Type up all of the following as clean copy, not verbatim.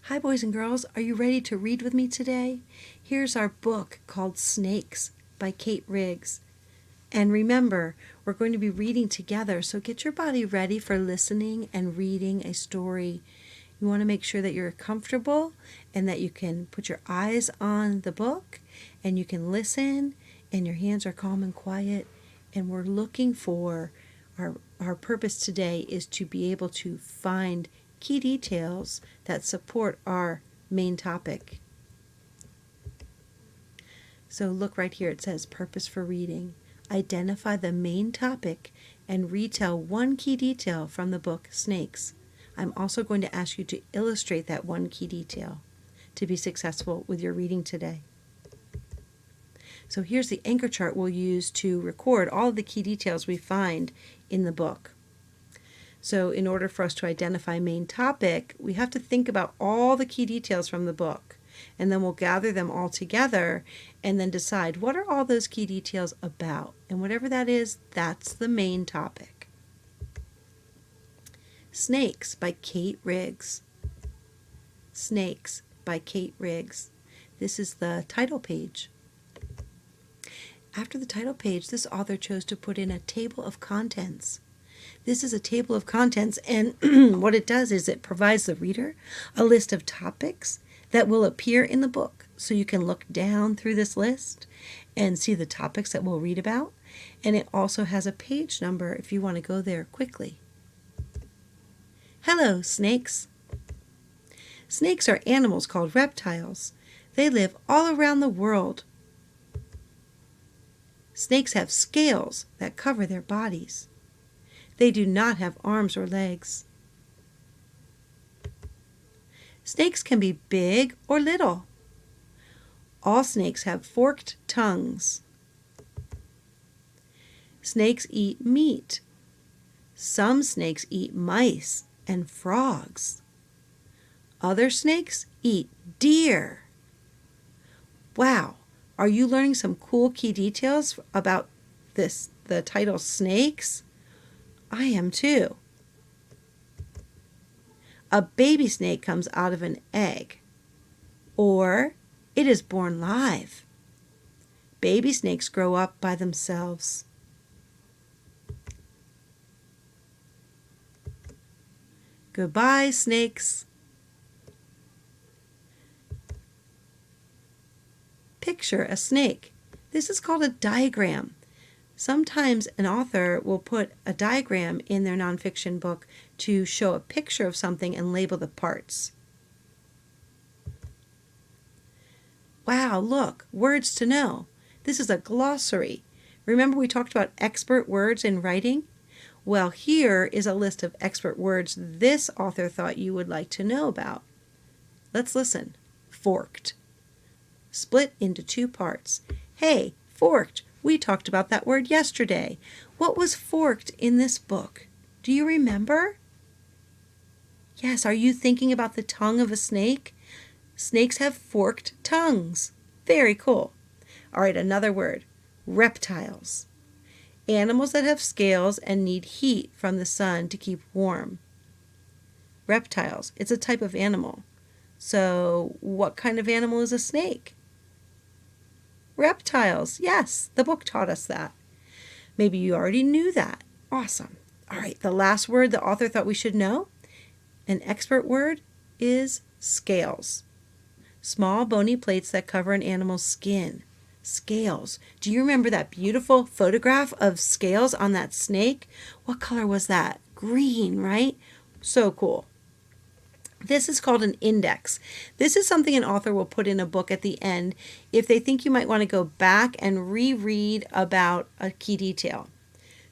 Hi, boys and girls. Are you ready to read with me today? Here's our book called Snakes by Kate Riggs. And remember, we're going to be reading together, so get your body ready for listening and reading a story. You want to make sure that you're comfortable and that you can put your eyes on the book and you can listen and your hands are calm and quiet. And we're looking for our purpose today is to be able to find key details that support our main topic. So look right here, it says purpose for reading. Identify the main topic and retell one key detail from the book Snakes. I'm also going to ask you to illustrate that one key detail to be successful with your reading today. So here's the anchor chart we'll use to record all of the key details we find in the book. So in order for us to identify main topic, we have to think about all the key details from the book. And then we'll gather them all together and then decide what are all those key details about. And whatever that is, that's the main topic. Snakes by Kate Riggs. Snakes by Kate Riggs. This is the title page. After the title page, this author chose to put in a table of contents. This is a table of contents, and what it does is it provides the reader a list of topics that will appear in the book. So you can look down through this list and see the topics that we'll read about. And it also has a page number if you want to go there quickly. Hello, snakes. Snakes are animals called reptiles. They live all around the world. Snakes have scales that cover their bodies. They do not have arms or legs. Snakes can be big or little. All snakes have forked tongues. Snakes eat meat. Some snakes eat mice and frogs. Other snakes eat deer. Wow, are you learning some cool key details about the title Snakes? I am too. A baby snake comes out of an egg, or it is born live. Baby snakes grow up by themselves. Goodbye, snakes. Picture a snake. This is called a diagram. Sometimes an author will put a diagram in their nonfiction book to show a picture of something and label the parts. Wow, look, words to know. This is a glossary. Remember we talked about expert words in writing? Well, here is a list of expert words this author thought you would like to know about. Let's listen. Forked. Split into two parts. Hey, forked. We talked about that word yesterday. What was forked in this book? Do you remember? Yes, are you thinking about the tongue of a snake? Snakes have forked tongues. Very cool. All right, another word. Reptiles. Animals that have scales and need heat from the sun to keep warm. Reptiles. It's a type of animal. So, what kind of animal is a snake? Reptiles. Yes, the book taught us that. Maybe you already knew that. Awesome. All right, the last word the author thought we should know, an expert word, is scales. Small bony plates that cover an animal's skin. Scales. Do you remember that beautiful photograph of scales on that snake? What color was that? Green, right? So cool. This is called an index. This is something an author will put in a book at the end if they think you might want to go back and reread about a key detail.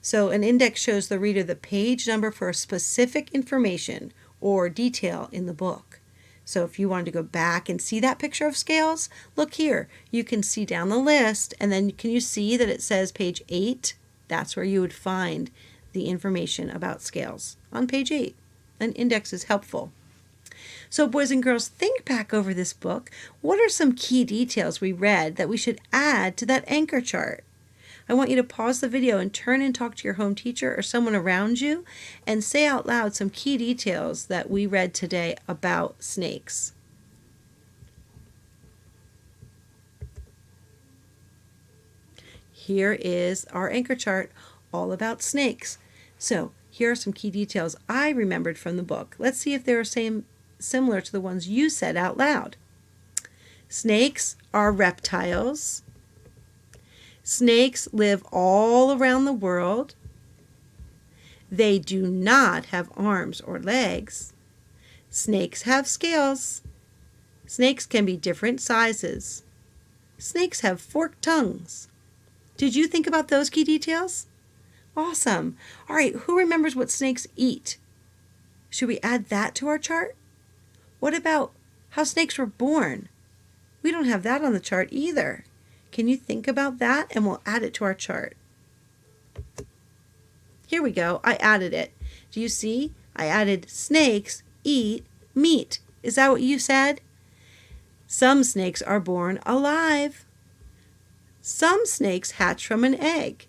So an index shows the reader the page number for a specific information or detail in the book. So if you wanted to go back and see that picture of scales, look here. You can see down the list, and then can you see that it says page 8? That's where you would find the information about scales on page 8. An index is helpful. So boys and girls, think back over this book. What are some key details we read that we should add to that anchor chart? I want you to pause the video and turn and talk to your home teacher or someone around you and say out loud some key details that we read today about snakes. here is our anchor chart all about snakes. So here are some key details I remembered from the book. Let's see if they're similar to the ones you said out loud. Snakes are reptiles. Snakes live all around the world. They do not have arms or legs. Snakes have scales. Snakes can be different sizes. Snakes have forked tongues. Did you think about those key details? Awesome. All right, who remembers what snakes eat? Should we add that to our chart? What about how snakes were born? We don't have that on the chart either. Can you think about that? And we'll add it to our chart. Here we go. I added it. Do you see? I added snakes eat meat. Is that what you said? Some snakes are born alive. Some snakes hatch from an egg.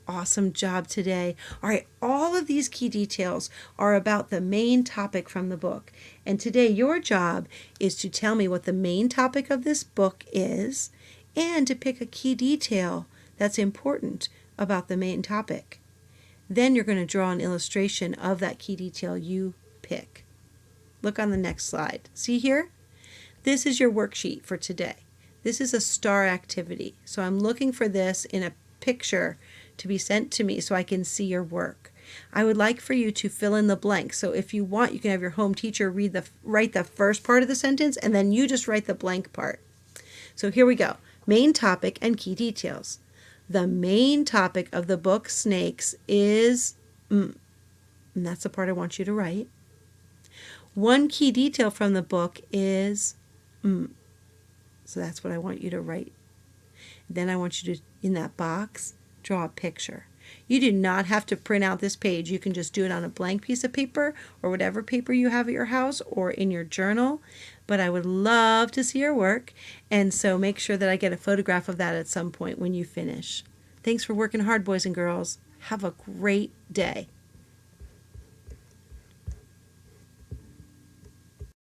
Awesome job today. All right, all of these key details are about the main topic from the book. And today your job is to tell me what the main topic of this book is and to pick a key detail that's important about the main topic. Then you're going to draw an illustration of that key detail you pick. Look on the next slide. See here? This is your worksheet for today. This is a STAR activity. So I'm looking for this in a picture to be sent to me so I can see your work. I would like for you to fill in the blanks. So if you want, you can have your home teacher write the first part of the sentence and then you just write the blank part. So here we go. Main topic and key details. The main topic of the book Snakes is, and that's the part I want you to write. One key detail from the book is, so that's what I want you to write. Then I want you to, in that box, draw a picture. You do not have to print out this page. You can just do it on a blank piece of paper or whatever paper you have at your house or in your journal. But I would love to see your work, and so make sure that I get a photograph of that at some point when you finish. Thanks for working hard, boys and girls. Have a great day.